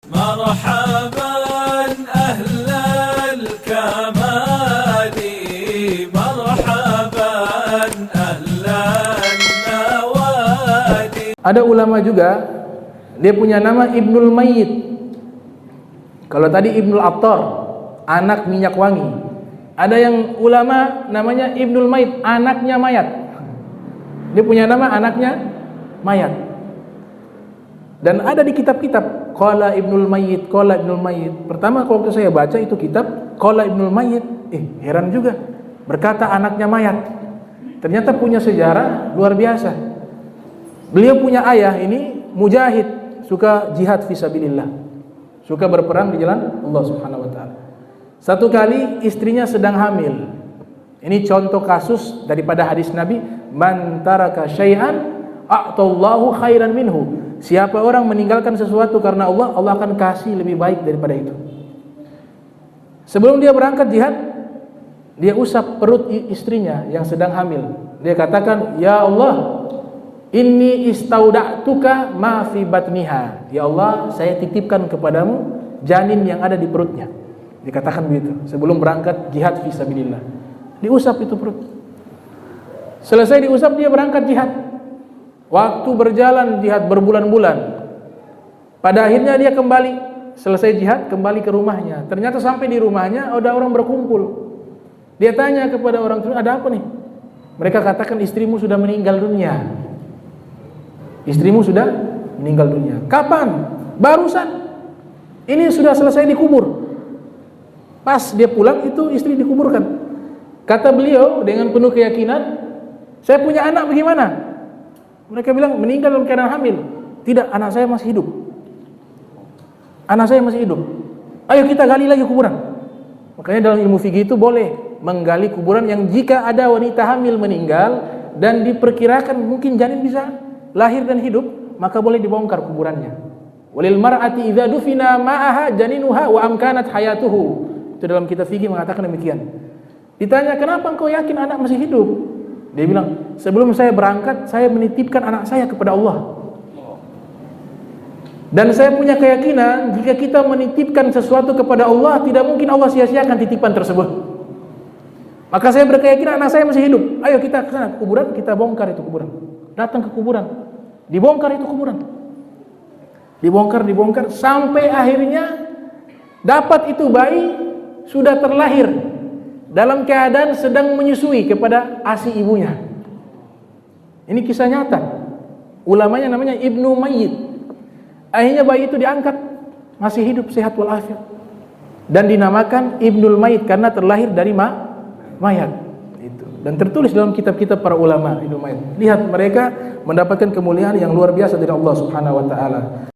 Marhaban ahlal kamali, marhaban ahlan nawadi. Ada ulama juga, dia punya nama Ibnul Mayyit. Kalau tadi Ibnul Attar, anak minyak wangi. Ada yang ulama namanya Ibnul Mayyit, anaknya mayat. Dia punya nama anaknya mayat. Dan ada di kitab-kitab Qala Ibnul Mayyit, Qala Ibnul Mayyit. Pertama waktu saya baca itu kitab Qala Ibnul Mayyit, heran juga. Berkata anaknya mayat. Ternyata punya sejarah luar biasa. Beliau punya ayah ini mujahid, suka jihad fisabilillah, suka berperang di jalan Allah Subhanahu wa taala. Satu kali istrinya sedang hamil. Ini contoh kasus daripada hadis Nabi, man taraka syai'an a'tallahu khairan minhu. Siapa orang meninggalkan sesuatu karena Allah, Allah akan kasih lebih baik daripada itu. Sebelum dia berangkat jihad, dia usap perut istrinya yang sedang hamil. Dia katakan, "Ya Allah, inni istauda'tuka ma fi batniha." Ya Allah, saya titipkan kepadamu janin yang ada di perutnya. Dikatakan begitu sebelum berangkat jihad fisabilillah. Diusap itu perut. Selesai diusap dia berangkat jihad. Waktu berjalan jihad berbulan-bulan. Pada akhirnya dia kembali, selesai jihad kembali ke rumahnya. Ternyata sampai di rumahnya ada orang berkumpul. Dia tanya kepada orang tua, "Ada apa nih?" Mereka katakan, "Istrimu sudah meninggal dunia." Istrimu sudah meninggal dunia. Kapan? Barusan. Ini sudah selesai dikubur. Pas dia pulang itu istri dikuburkan. Kata beliau dengan penuh keyakinan, "Saya punya anak bagaimana?" Mereka bilang meninggal dalam keadaan hamil. "Tidak, anak saya masih hidup. Anak saya masih hidup. Ayo kita gali lagi kuburan." Makanya dalam ilmu fikih itu boleh menggali kuburan yang jika ada wanita hamil meninggal dan diperkirakan mungkin janin bisa lahir dan hidup, maka boleh dibongkar kuburannya. Walil mar'ati idza dufina ma'aha janinuha wa amkanat hayatuhu. Itu dalam kitab fikih mengatakan demikian. Ditanya, "Kenapa engkau yakin anak masih hidup?" Dia bilang, "Sebelum saya berangkat, saya menitipkan anak saya kepada Allah. Dan saya punya keyakinan jika kita menitipkan sesuatu kepada Allah, tidak mungkin Allah sia-siakan titipan tersebut. Maka saya berkeyakinan anak saya masih hidup. Ayo kita ke sana, kuburan, kita bongkar itu kuburan." Datang ke kuburan, dibongkar itu kuburan. Dibongkar sampai akhirnya dapat itu bayi sudah terlahir dalam keadaan sedang menyusui kepada ASI ibunya. Ini kisah nyata. Ulamanya namanya Ibnu Mayyit. Akhirnya bayi itu diangkat, masih hidup sehat walafiat, dan dinamakan Ibnul Mayyit karena terlahir dari mayat. Itu. Dan tertulis dalam kitab-kitab para ulama Ibnu Mayyit. Lihat mereka mendapatkan kemuliaan yang luar biasa dari Allah Subhanahu wa taala.